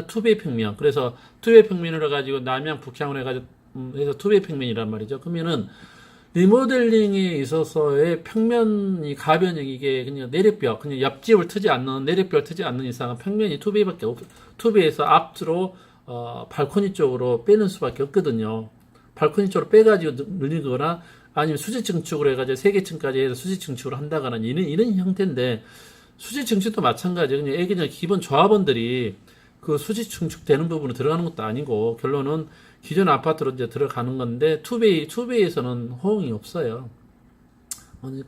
투베이 평면. 그래서 투베이 평면을 해가지고 남양 북향으로 해가지고 해서 투베이 평면이란 말이죠. 그러면은 리모델링에 있어서의 평면이 가변형 이게 그냥 내력벽, 그냥 옆집을 트지 않는 내력벽을 트지 않는 이상은 평면이 투베이밖에 없. 투베이에서 앞으로 발코니 쪽으로 빼는 수밖에 없거든요. 발코니 쪽으로 빼가지고 늘리거나 아니면 수직 증축으로 해가지고 3개층까지 해서 수직 증축을 한다거나 이런 형태인데 수직 증축도 마찬가지예요. 그냥 그냥 기본 조합원들이 그 수직 증축되는 부분으로 들어가는 것도 아니고 결론은 기존 아파트로 이제 들어가는 건데 투베이에서는 호응이 없어요.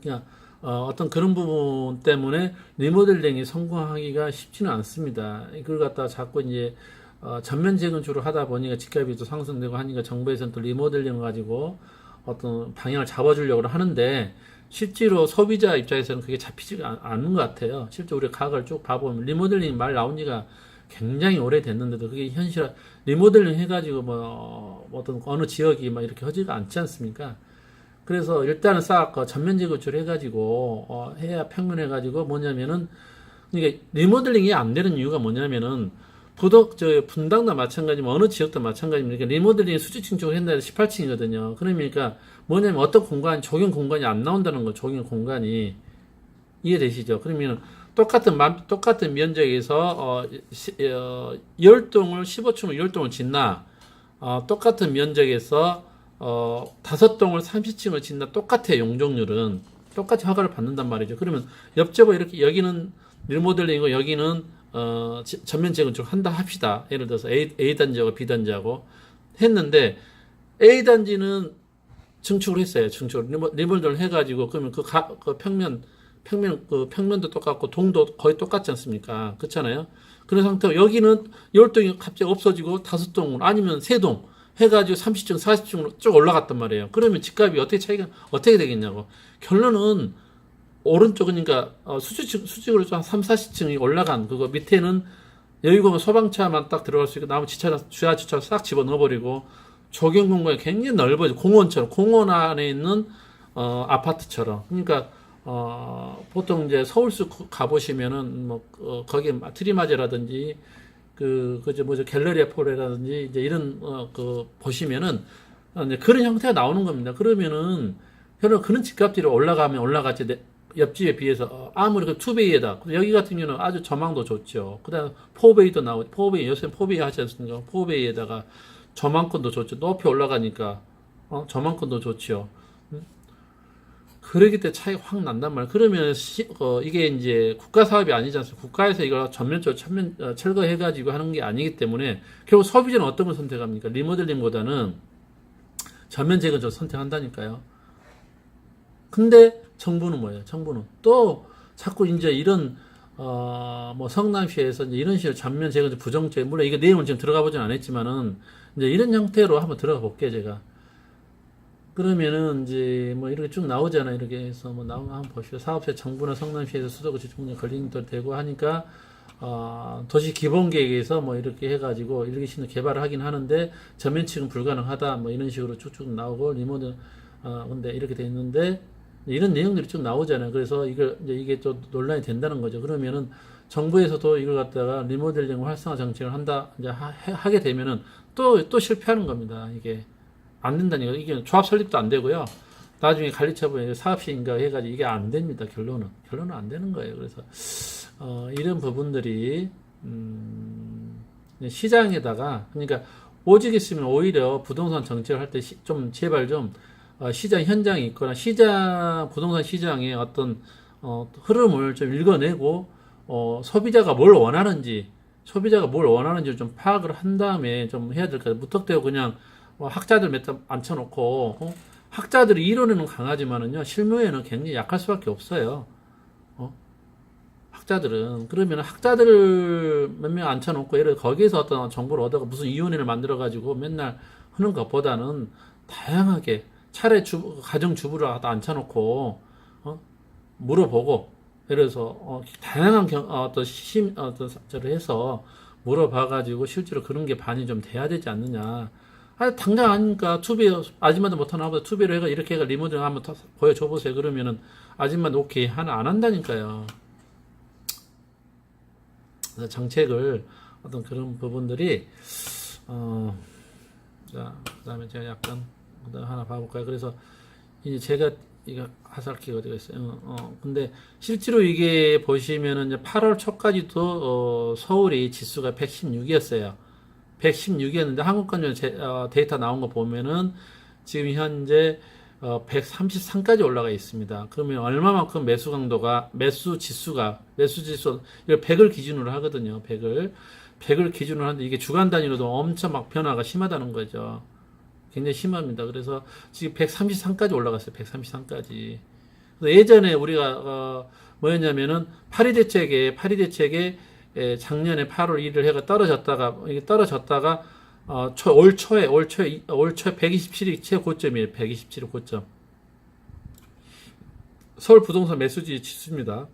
그냥 어떤 그런 부분 때문에 리모델링이 성공하기가 쉽지는 않습니다. 이걸 갖다가 자꾸 이제 전면 재건축으로 하다 보니까 집값이 또 상승되고 하니까 정부에서는 또 리모델링을 가지고 어떤 방향을 잡아주려고 하는데 실제로 소비자 입장에서는 그게 잡히지가 않는 것 같아요. 실제 우리 가격을 쭉 봐보면 리모델링 말 나온 지가 굉장히 오래됐는데도 그게 현실화 리모델링 해가지고 뭐 어떤 어느 지역이 막 이렇게 허지가 않지 않습니까? 그래서 일단은 쌓았고 전면 재건축을 해가지고 해야 평면 해가지고 뭐냐면은 이게 리모델링이 안 되는 이유가 뭐냐면은 분당도 마찬가지면 어느 지역도 마찬가지입니다. 그러니까 리모델링 수직 증축을 한다 해서 18층이거든요. 그러니까 뭐냐면 어떤 공간 적용 공간이 안 나온다는 거 적용 공간이 이해되시죠? 그러면 똑같은 면적에서 10동을 15층을 10동을 짓나 똑같은 면적에서 5동을 30층을 짓나 똑같아요. 용적률은 똑같이 허가를 받는단 말이죠. 그러면 옆집은 이렇게 여기는 리모델링이고 여기는 전면 재건축 한다 합시다. 예를 들어서 A 단지하고 B 단지하고 했는데 A 단지는 증축을 했어요. 증축을 리모델링 해가지고 그러면 그 평면도 똑같고 동도 거의 똑같지 않습니까? 그렇잖아요. 그런 상태로 여기는 10동이 갑자기 없어지고 5동 아니면 3동 해가지고 30층, 40층으로 쭉 올라갔단 말이에요. 그러면 집값이 어떻게 되겠냐고. 결론은 오른쪽은 그러니까 수직으로 한 3, 40층이 올라간 그거 밑에는 여유공원 소방차만 딱 들어갈 수 있고 나머지 주차 싹 집어넣어버리고 적용 공간이 굉장히 넓어져. 공원 안에 있는 아파트처럼. 그러니까 보통 이제 서울숲 가보시면은 거기에 트리마제라든지 갤러리아 폴이라든지 이제 이런 보시면은 이제 그런 형태가 나오는 겁니다. 그러면은 그런 집값들이 올라가지 옆집에 비해서 아무리 그 투베이에다 여기 같은 경우는 아주 전망도 좋죠. 그다음 포베이도 나오고 요새 포베이 하지 않습니까? 포베이에다가 전망권도 좋죠. 높이 올라가니까 전망권도 좋죠. 그러기 때문에 차이가 확 난단 말이에요. 그러면 이게 이제 국가 사업이 아니지 않습니까? 국가에서 이걸 전면적으로 철거해가지고 하는 게 아니기 때문에 결국 소비자는 어떤 걸 선택합니까? 리모델링보다는 전면 재건축을 선택한다니까요. 근데 정부는 뭐예요? 정부는 또 자꾸 이제 이런 뭐 성남시에서 이제 이런 식으로 전면 재건축 부정책 물론 이게 내용은 지금 들어가 보진 않았지만은 이제 이런 형태로 한번 들어가 볼게요 제가. 그러면은 이제 뭐 이렇게 쭉 나오잖아요. 이렇게 해서 뭐 나오면 한번 보시죠. 사업체 정부나 성남시에서 수도권 집중력 걸림돌 되고 하니까 도시 기본계획에서 뭐 이렇게 해가지고 일기신호 개발을 하긴 하는데 전면층은 불가능하다 뭐 이런 식으로 쭉쭉 나오고 리모델 근데 이렇게 돼 있는데 이런 내용들이 쭉 나오잖아요. 그래서 이게 또 논란이 된다는 거죠. 그러면은 정부에서도 이걸 갖다가 리모델링 활성화 정책을 한다 이제 하게 되면은 또 실패하는 겁니다. 이게 안 된다니까. 이게 조합 설립도 안 되고요. 나중에 관리처분에 사업시행인가 해가지고 이게 안 됩니다. 결론은 안 되는 거예요. 그래서 이런 부분들이 시장에다가 그러니까 오직 있으면 오히려 부동산 정책을 할 때 좀 제발 좀 시장 현장이 있거나 부동산 시장의 어떤 흐름을 좀 읽어내고 소비자가 뭘 원하는지를 좀 파악을 한 다음에 좀 해야 될 것 같아요. 무턱대고 그냥 학자들 몇 명 앉혀놓고 학자들이 이론에는 강하지만은요 실무에는 굉장히 약할 수밖에 없어요. 학자들은 그러면 학자들 몇 명 앉혀놓고 예를 거기에서 어떤 정보를 얻어가 무슨 위원회를 만들어 가지고 맨날 하는 것보다는 다양하게 차라리 가정 주부를 앉혀놓고 물어보고 예를 들어서 다양한 저를 해서 물어봐가지고 실제로 그런 게 반이 좀 돼야 되지 않느냐. 당장 아니니까 아줌마도 못하나 보다 투비로 해가 이렇게 해가 리모델링 한번 보여줘 보세요. 그러면은 아줌마도 오케이 하나 안 한다니까요. 그래서 정책을 어떤 그런 부분들이 자, 그다음에 제가 약간 그다음 하나 봐볼까요? 그래서 이제 제가 이거 하살기가 어디가 있어요? 근데 실제로 이게 보시면은 이제 8월 초까지도 서울이 지수가 116이었어요. 116이었는데 한국건설 데이터 나온 거 보면은 지금 현재 133까지 올라가 있습니다. 그러면 얼마만큼 매수 강도가 매수 지수 이걸 100을 기준으로 하거든요. 100을 기준으로 하는데 이게 주간 단위로도 엄청 막 변화가 심하다는 거죠. 굉장히 심합니다. 그래서 지금 133까지 올라갔어요. 133까지. 예전에 우리가 뭐였냐면은 파리 대책에 작년에 8월 1일 해가 떨어졌다가 올 초에 127이 최고점이에요. 127이 고점. 서울 부동산 매수지 지수입니다.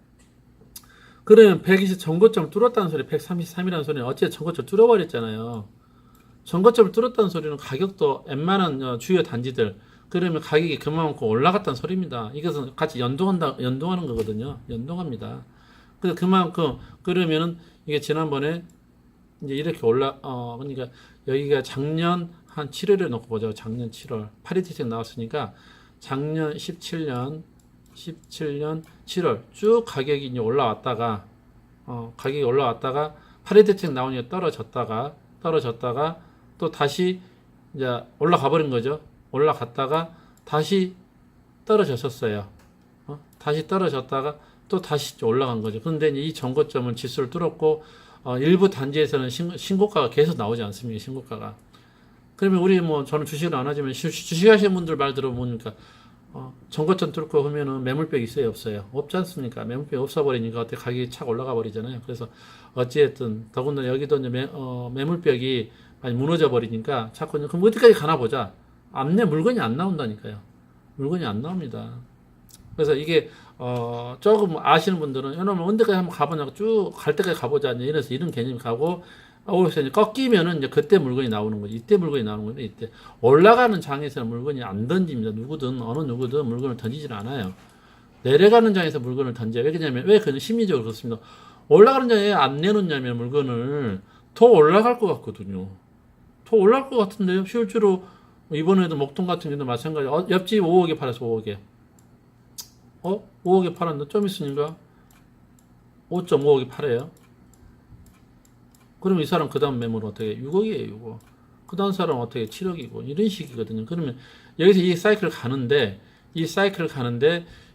그러면 120 전고점을 뚫었다는 소리, 133이라는 소리는 어쨌든 전고점을 뚫어버렸잖아요. 전고점을 뚫었다는 소리는 가격도 웬만한 주요 단지들, 그러면 가격이 그만큼 올라갔다는 소리입니다. 이것은 같이 연동하는 거거든요. 연동합니다. 그래서 그만큼, 그러면은 이게 지난번에 이제 이렇게 그러니까 여기가 작년 한 7월에 놓고 보죠. 작년 7월. 파리테텍 나왔으니까 작년 17년 7월 쭉 가격이 이제 올라왔다가 파리테텍 나오니까 떨어졌다가 또 다시 이제 올라가 버린 거죠. 올라갔다가 다시 떨어졌었어요. 다시 떨어졌다가 또 다시 올라간 거죠. 그런데 이 전고점은 지수를 뚫었고 일부 단지에서는 신고가가 계속 나오지 않습니까? 신고가가. 그러면 우리 저는 주식을 안 하지만 주식 하시는 분들 말 들어보니까 전고점 뚫고 하면은 매물벽이 있어요, 없어요? 없지 않습니까? 매물벽이 없어버리니까 어떻게 가격이 착 올라가 버리잖아요. 그래서 어찌됐든 더군다나 여기도 이제 매물벽이 많이 무너져 버리니까 자꾸 그럼 어디까지 가나 보자. 물건이 안 나온다니까요. 물건이 안 나옵니다. 그래서 이게 조금 아시는 분들은 여러분 언제까지 한번 가보냐고 쭉 갈 때까지 가보자 이래서 이런 개념이 가고 오히려 이제 꺾이면은 이제 그때 물건이 나오는 거지. 이때 물건이 나오는 거예요. 이때 올라가는 장에서는 물건이 안 던집니다. 어느 누구든 물건을 던지질 않아요. 내려가는 장에서 물건을 던져요. 왜 그는 심리적으로 그렇습니다. 올라가는 장에 안 내놓냐면 물건을 더 올라갈 것 같거든요. 더 올라갈 것 같은데요. 실제로 이번에도 목동 같은 경우도 마찬가지. 옆집 5억에 팔았어. 5억에. 5억에 팔았는데 좀 있으니까 5.5억에 팔아요. 그럼 이 사람 그 다음 매물 어떻게 해? 6억이에요, 6억. 그 다음 사람 어떻게 해? 7억이고. 이런 식이거든요. 그러면 여기서 이 사이클을 가는데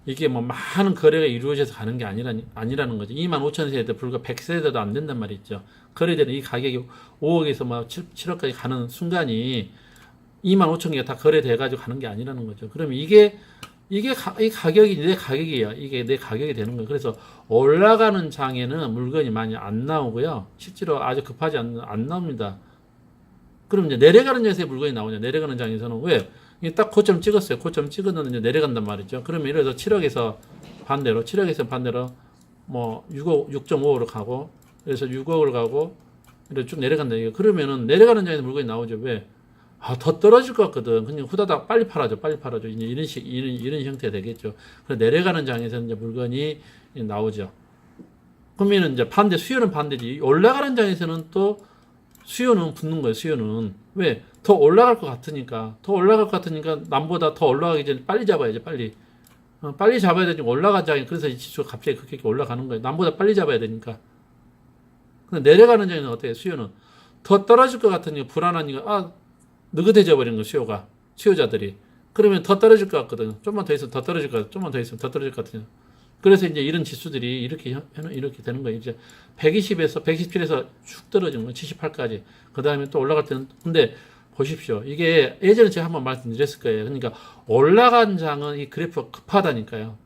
이게 많은 거래가 이루어져서 가는 게 아니라는 거죠. 25,000세대 불과 100세대도 안 된단 말이죠. 거래되는 이 가격이 5억에서 7억까지 가는 순간이 25,000개가 다 거래돼가지고 가는 게 아니라는 거죠. 그러면 이 가격이 내 가격이에요. 이게 내 가격이 되는 거예요. 그래서 올라가는 장에는 물건이 많이 안 나오고요. 실제로 아주 급하지 안 나옵니다. 그럼 이제 내려가는 장에서 물건이 나오냐. 내려가는 장에서는 왜? 딱 고점 찍었어요. 고점 찍었는데 이제 내려간단 말이죠. 그러면 예를 들어서 7억에서 반대로 6.5로 가고, 그래서 6억을 가고, 이렇게 쭉 내려간다. 그러면은 내려가는 장에서 물건이 나오죠. 왜? 더 떨어질 것 같거든. 그냥 후다닥 빨리 팔아줘. 이제 이런 형태가 되겠죠. 그래서 내려가는 장에서는 이제 물건이 나오죠. 그러면은 이제 수요는 반대지. 올라가는 장에서는 또 수요는 붙는 거예요. 수요는. 왜? 더 올라갈 것 같으니까. 남보다 더 올라가기 전에 빨리 잡아야지, 빨리. 빨리 잡아야 되지. 올라가자. 그래서 이 지수가 갑자기 그렇게 올라가는 거예요. 남보다 빨리 잡아야 되니까. 근데 내려가는 장에는 어떻게 수요는 더 떨어질 것 같으니까 불안하니까 느긋해져 버리는 거 수요자들이. 그러면 더 떨어질 것 같거든. 좀만 더 있으면 더 떨어질 것 같아. 좀만 더 있으면 더 떨어질 것 같아요. 그래서 이제 이런 지수들이 이렇게 되는 거예요. 이제 127에서 쭉 떨어지는 거예요. 78까지. 그 다음에 또 올라갈 때는, 근데 보십시오. 이게 예전에 제가 한번 말씀드렸을 거예요. 그러니까 올라간 장은 이 그래프가 급하다니까요.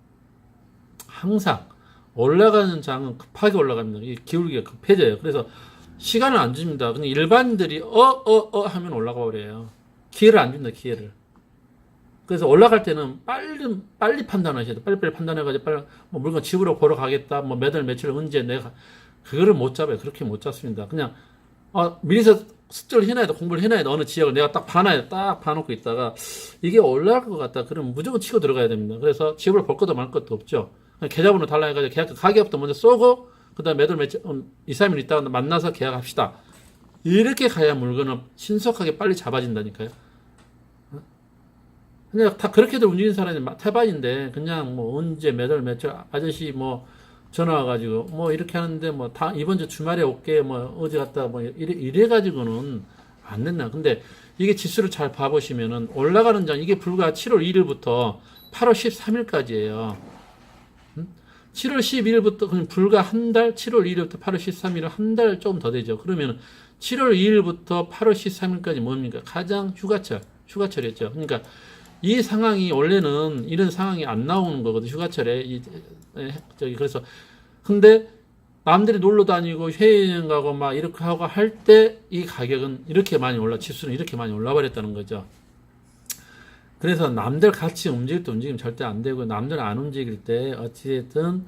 항상 올라가는 장은 급하게 올라갑니다. 이 기울기가 급해져요. 그래서 시간을 안 줍니다. 그냥 일반인들이 하면 올라가 버려요. 기회를 안 줍니다. 기회를. 그래서 올라갈 때는 빨리 판단하셔야 돼요. 빨리 판단해가지고 물건 집으로 보러 가겠다. 몇 월 며칠 언제 내가 그거를 못 잡아요. 그렇게 못 잡습니다. 그냥 미리서 숙제를 해놔야 돼. 공부를 해놔야 돼. 어느 지역을 내가 딱 봐놓고 있다가 이게 올라갈 것 같다. 그러면 무조건 치고 들어가야 됩니다. 그래서 집을 볼 것도 말 것도 없죠. 계좌번호 달라 해가지고 가격부터 먼저 쏘고 그다음 몇 월 며칠 2, 3일 있다가 만나서 계약합시다. 이렇게 가야 물건은 신속하게 빨리 잡아진다니까요. 그냥 다 그렇게들 움직이는 사람이 태반인데 그냥 뭐 언제 몇 월 며칠 아저씨 뭐 전화 와가지고 뭐 이렇게 하는데 뭐 다 이번 주 주말에 올게 뭐 어디 갔다 뭐 이래 가지고는 안 된다. 근데 이게 지수를 잘 봐보시면은 올라가는 장 이게 불과 7월 1일부터 8월 13일까지예요. 7월 12일부터 그냥 불과 한 달, 7월 1일부터 8월 13일 한 달 조금 더 되죠. 그러면 7월 2일부터 8월 13일까지 뭡니까? 가장 휴가철이었죠. 그러니까 이 상황이 원래는 이런 상황이 안 나오는 거거든. 휴가철에 그래서 근데 남들이 놀러 다니고 해외여행 가고 막 이렇게 하고 할 때 이 가격은 이렇게 많이 지수는 이렇게 많이 올라 버렸다는 거죠. 그래서 남들 같이 움직일 때 움직이면 절대 안 되고 남들 안 움직일 때 어찌됐든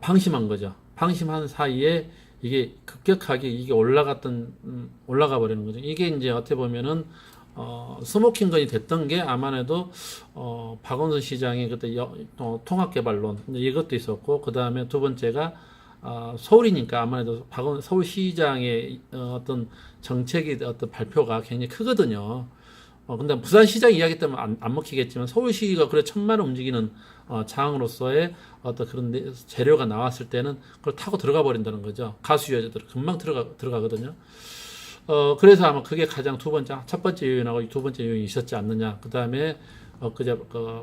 방심한 거죠. 방심한 사이에 이게 급격하게 이게 올라가 버리는 거죠. 이게 이제 어떻게 보면은 스모킹건이 됐던 게 아마도 박원순 시장의 그때 통합개발론 이것도 있었고 그 다음에 두 번째가 서울이니까 아무래도 서울시장의 어떤 정책의 어떤 발표가 굉장히 크거든요. 근데 부산시장 이야기 때문에 안 먹히겠지만 서울시가 그래 천만을 움직이는 장으로서의 어떤 그런 재료가 나왔을 때는 그걸 타고 들어가 버린다는 거죠. 가수 여자들 금방 들어가거든요. 그래서 아마 그게 가장 첫 번째 요인하고 두 번째 요인이 있었지 않느냐. 그 다음에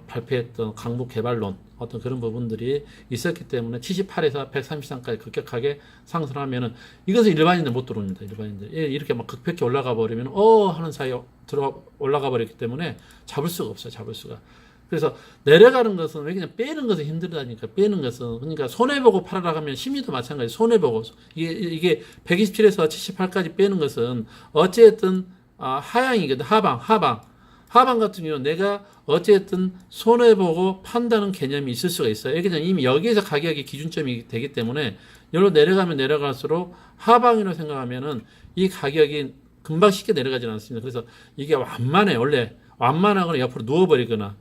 발표했던 강북 개발론 어떤 그런 부분들이 있었기 때문에 78에서 133까지 급격하게 상승하면은 이것은 일반인들 못 들어옵니다. 일반인들 이렇게 막 급격히 올라가 버리면 하는 사이에 올라가 버렸기 때문에 잡을 수가 없어요. 잡을 수가. 그래서 내려가는 것은 왜 그냥 빼는 것은 힘들다니까. 빼는 것은 그러니까 손해 보고 팔아라 하면 심리도 마찬가지. 손해 보고 이게 127에서 78까지 빼는 것은 어쨌든 하향이거든. 하방 같은 경우는 내가 어쨌든 손해보고 판다는 개념이 있을 수가 있어요. 그냥 이미 여기에서 가격이 기준점이 되기 때문에 여기로 내려가면 내려갈수록 하방이라고 생각하면은 이 가격이 금방 쉽게 내려가지는 않습니다. 그래서 이게 완만해. 원래 완만하거나 옆으로 누워버리거나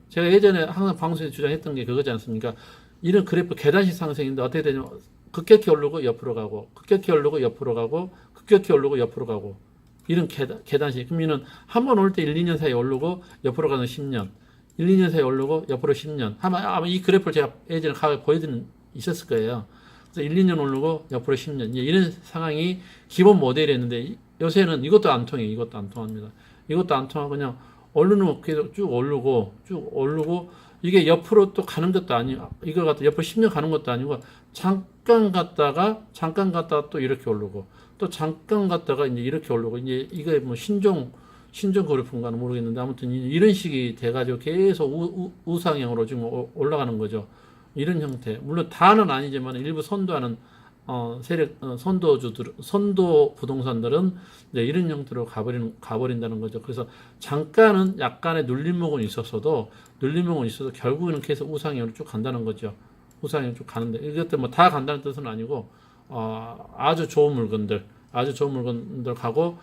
제가 예전에 항상 방송에서 주장했던 게 그거지 않습니까? 이런 그래프 계단식 상승인데 어떻게 되냐면 급격히 오르고 옆으로 가고 급격히 오르고 옆으로 가고 급격히 오르고 옆으로 가고 이런 계단식. 그러면은 한 번 올 때 1, 2년 사이에 오르고 옆으로 가는 10년, 1, 2년 사이에 오르고 옆으로 10년. 아마 이 그래프를 제가 예전에 보여드린 있었을 거예요. 그래서 1, 2년 오르고 옆으로 10년. 이런 상황이 기본 모델이었는데 요새는 이것도 안 통해요. 이것도 안 통합니다. 이것도 안 통하고 그냥 오르는 계속 쭉 오르고 이게 옆으로 또 가는 것도 아니고 이걸 갖다 옆으로 10년 가는 것도 아니고 잠깐 갔다가 또 이렇게 오르고 또 잠깐 갔다가 이제 이렇게 오르고 이제 이게 뭐 신종 그래프인가는 모르겠는데 아무튼 이런 식이 돼가지고 계속 우상향으로 지금 올라가는 거죠. 이런 형태. 물론 다는 아니지만 일부 선도하는 선도 부동산들은 이제 이런 형태로 가버린다는 거죠. 그래서 잠깐은 약간의 눌림목은 있어도 결국에는 계속 우상향으로 쭉 간다는 거죠. 우상향으로 쭉 가는데 이것도 뭐 다 간다는 뜻은 아니고 아주 좋은 물건들 가고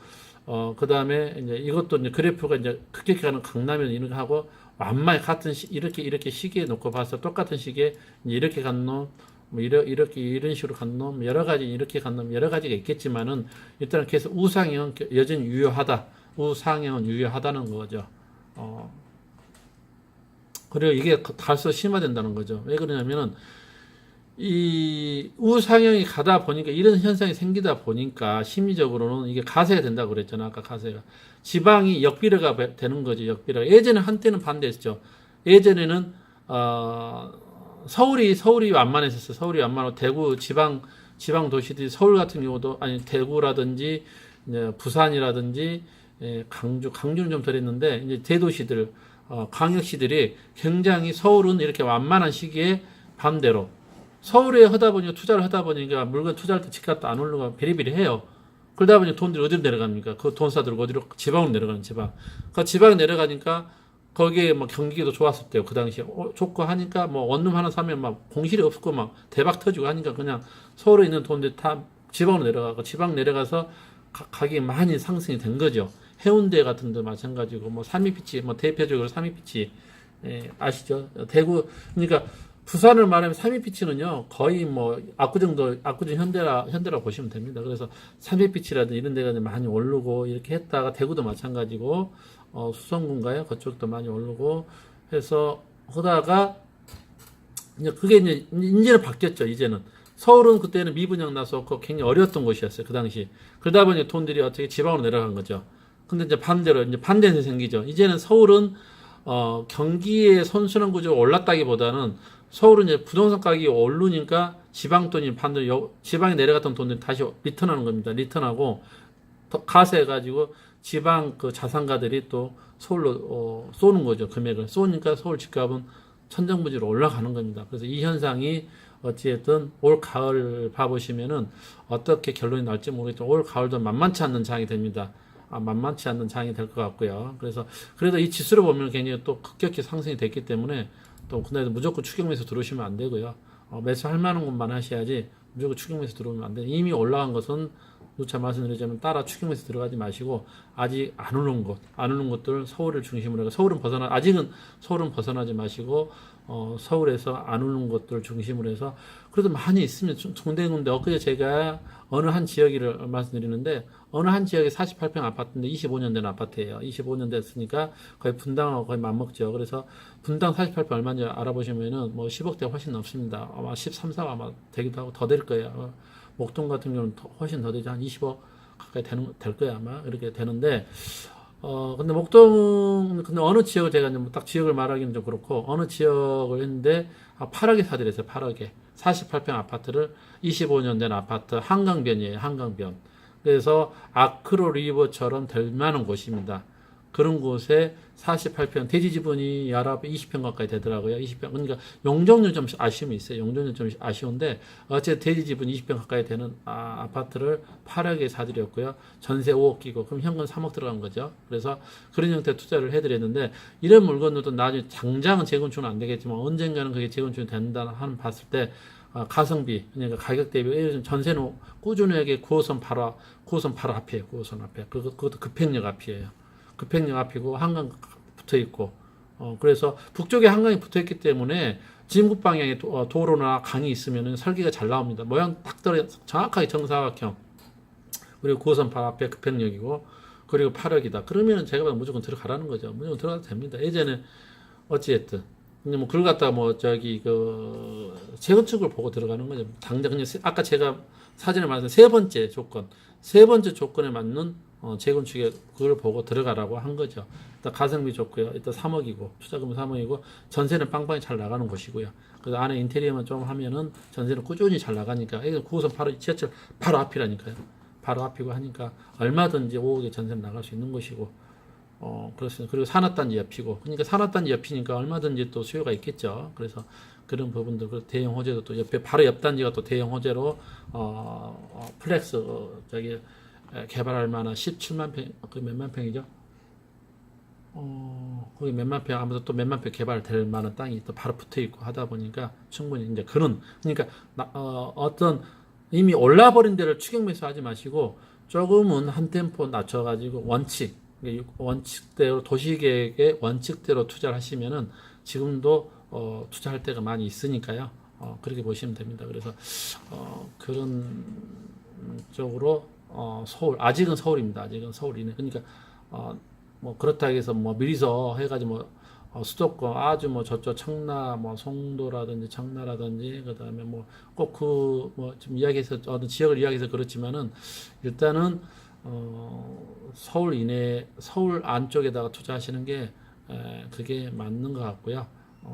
그 다음에 이제 이것도 이제 그래프가 이제 급격히 가는 강남이나 이런 거 하고 완만히 같은 이렇게 시기에 놓고 봐서 똑같은 시기에 이렇게 간 놈, 뭐 이런 식으로 간 놈, 여러 가지 이렇게 간 놈, 여러 가지가 있겠지만은 일단은 계속 우상향은 여전히 우상향은 유효하다는 거죠. 그리고 이게 갈수록 심화된다는 거죠. 왜 그러냐면은 이 우상향이 가다 보니까 이런 현상이 생기다 보니까 심리적으로는 이게 가세가 된다고 그랬잖아. 아까 가세가. 지방이 역비례가 되는 거죠. 역비례가. 예전에 한때는 반대했죠. 예전에는 서울이 완만했었어요. 서울이 완만하고 대구 지방 도시들이 서울 같은 경우도 아니 대구라든지 부산이라든지 강주는 좀 덜했는데 이제 대도시들 광역시들이 굉장히 서울은 이렇게 완만한 시기에 반대로 서울에 투자를 하다 보니까 물건 투자할 때 집값도 안 오르고 비리비리해요. 그러다 보니 돈들이 어디로 내려갑니까? 그 돈 사들고 어디로 지방으로 내려가는 지방. 그 지방에 내려가니까 거기에 뭐 경기도 좋았을 때요. 그 당시에 좋고 하니까 뭐 원룸 하나 사면 막 공실이 없고 막 대박 터지고 하니까 그냥 서울에 있는 돈들이 다 지방으로 내려가고 지방 내려가서 가격이 많이 상승이 된 거죠. 해운대 같은 데 마찬가지고 뭐 삼이피치 뭐 대표적으로 삼이피치 아시죠? 대구 그러니까 부산을 말하면 삼익빛이는요 거의 뭐 압구정 현대라 보시면 됩니다. 그래서 삼익빛이라든 이런 데가 많이 오르고 이렇게 했다가 대구도 마찬가지고 수성군가요 그쪽도 많이 오르고 해서 하다가 이제 그게 이제는 바뀌었죠. 이제는 서울은 그때는 미분양 나서 굉장히 어려웠던 곳이었어요. 그 당시 그러다 보니 돈들이 어떻게 지방으로 내려간 거죠. 근데 이제 반대로 이제 반대는 생기죠. 이제는 서울은 경기의 선순환 구조가 올랐다기보다는 서울은 이제 부동산 가격이 오르니까 지방 돈이 반대로 지방에 내려갔던 돈들이 다시 리턴하는 겁니다. 리턴하고 더 가세해가지고 지방 그 자산가들이 또 서울로 쏘는 거죠. 금액을 쏘니까 서울 집값은 천정부지로 올라가는 겁니다. 그래서 이 현상이 어찌됐든 올 가을 봐보시면은 어떻게 결론이 날지 모르겠지만 올 가을도 만만치 않는 장이 됩니다. 만만치 않는 장이 될 것 같고요. 그래서 그래도 이 지수를 보면 굉장히 또 급격히 상승이 됐기 때문에 또 근데 무조건 추격 매수 들어오시면 안 되고요. 매수할 만한 것만 하셔야지 무조건 추격 매수 들어오면 안 돼요. 이미 올라간 것은 누차 말씀드리자면 따라 추격 매수 들어가지 마시고 아직 안 오른 것들 서울을 중심으로 해서 아직은 서울은 벗어나지 마시고 서울에서 안 오는 것들 중심으로 해서 그래도 많이 있으면 중대군데 엊그제 제가 어느 한 지역을 말씀드리는데 어느 한 지역에 48평 아파트인데 25년 된 아파트예요. 25년 됐으니까 거의 분당하고 거의 맞먹죠. 그래서 분당 48평 얼마인지 알아보시면은 뭐 10억대 훨씬 넘습니다. 아마 13, 4 아마 되기도 하고 더 될 거예요. 목동 같은 경우는 훨씬 더 되죠. 한 20억 가까이 될 거야 아마 이렇게 되는데 근데 목동 근데 어느 지역을 제가 이제 딱 지역을 말하기는 좀 그렇고 어느 지역을 했는데 8억에 사들였어요. 8억에 48평 아파트를 25년 된 아파트 한강변이에요. 한강변. 그래서 아크로 리버처럼 될 만한 곳입니다. 그런 곳에 48평 대지 지분이 야랍 20평 가까이 되더라고요. 20평. 그러니까 용적률 좀 아쉬움이 있어요. 용적률 좀 아쉬운데 어쨌든 대지 지분 20평 가까이 되는 아파트를 8억에 사드렸고요. 전세 5억 끼고 그럼 현금 3억 들어간 거죠. 그래서 그런 형태 투자를 해드렸는데 이런 물건들도 나중에 당장은 재건축은 안 되겠지만 언젠가는 그게 재건축이 된다 하는 봤을 때 가성비 그러니까 가격 대비 전세는 꾸준하게 9호선 바로 앞이에요. 9호선 앞에 그것도 급행역 앞이에요. 급행역 앞이고 한강 붙어 있고 그래서 북쪽에 한강이 붙어 있기 때문에 진북 방향에 도로나 강이 있으면 설계가 잘 나옵니다. 모양 딱 떨어 정확하게 정사각형 그리고 9호선 바로 앞에 급행역이고 그리고 8억이다. 그러면 제가 무조건 들어가라는 거죠. 무조건 들어가도 됩니다. 예전에 어찌됐든 근데 뭐 그걸 갖다가 뭐 저기 그 재건축을 보고 들어가는 거죠. 당장 그냥 아까 제가 사진에 말한 세 번째 조건에 맞는 재건축에 그걸 보고 들어가라고 한 거죠. 일단 가성비 좋고요. 일단 3억이고 투자금은 3억이고 전세는 빵빵히 잘 나가는 곳이고요. 그래서 안에 인테리어만 좀 하면은 전세는 꾸준히 잘 나가니까 9호선 바로 지하철 바로 앞이라니까요. 바로 앞이고 하니까 얼마든지 5억에 전세 나갈 수 있는 곳이고 그렇습니다. 그리고 산업단지 옆이고 그러니까 산업단지 옆이니까 얼마든지 또 수요가 있겠죠. 그래서 그런 부분들 그 대형 호재도 또 옆에 바로 옆 단지가 또 대형 호재로 플렉스 저기 개발할 만한 17만 평, 그 몇만 평이죠? 거기 몇만 평, 아무튼 또 몇만 평 개발될 만한 땅이 또 바로 붙어 있고 하다 보니까 충분히 이제 그러니까 어떤 이미 올라버린 데를 추격 매수하지 마시고 조금은 한 템포 낮춰가지고 원칙대로 도시계획의 원칙대로 투자를 하시면은 지금도 투자할 때가 많이 있으니까요. 그렇게 보시면 됩니다. 그래서 그런 쪽으로 서울 아직은 서울입니다. 아직은 서울이네. 그러니까 뭐 그렇다 해서 뭐 미리서 해가지고 뭐 수도권 아주 뭐 저쪽 청라 뭐 송도라든지 청라라든지 그다음에 뭐 꼭 그 뭐 지금 이야기해서 어떤 지역을 이야기해서 그렇지만은 일단은 서울 안쪽에다가 투자하시는 게 그게 맞는 것 같고요.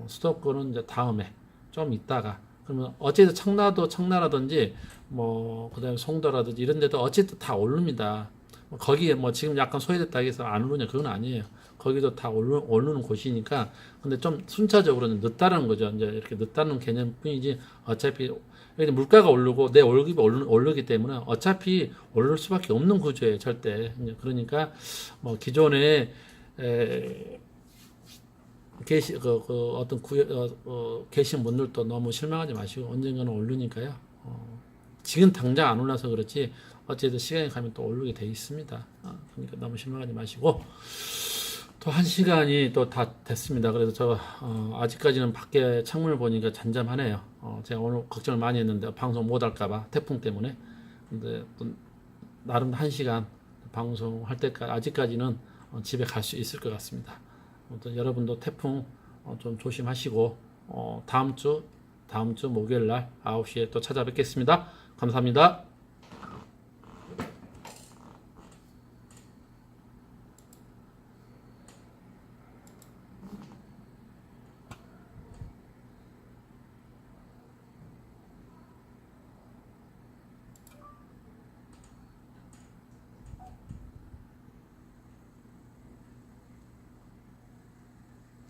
수도권은 이제 다음에 좀 있다가 그러면 어쨌든 청라라든지 뭐 그다음에 송도라든지 이런 데도 어쨌든 다 오릅니다. 거기에 뭐 지금 약간 소외됐다 해서 안 오르냐 그건 아니에요. 거기도 다 오르는 곳이니까 근데 좀 순차적으로는 늦다는 거죠. 이제 이렇게 늦다는 개념뿐이지 어차피 물가가 오르고 내 월급이 오르기 때문에 어차피 오를 수밖에 없는 구조예요. 절대. 그러니까 뭐 기존에 계신 분들도 너무 실망하지 마시고 언젠가는 오르니까요. 지금 당장 안 올라서 그렇지 어쨌든 시간이 가면 또 오르게 돼 있습니다. 그러니까 너무 실망하지 마시고 또 1시간이 또 다 됐습니다. 그래서 저 아직까지는 밖에 창문을 보니까 잠잠하네요. 제가 오늘 걱정을 많이 했는데 방송 못 할까봐 태풍 때문에. 근데 또 나름 1시간 방송할 때까지 아직까지는 집에 갈 수 있을 것 같습니다. 아무튼 여러분도 태풍 좀 조심하시고 다음 주 목요일 날 9시에 또 찾아뵙겠습니다. 감사합니다.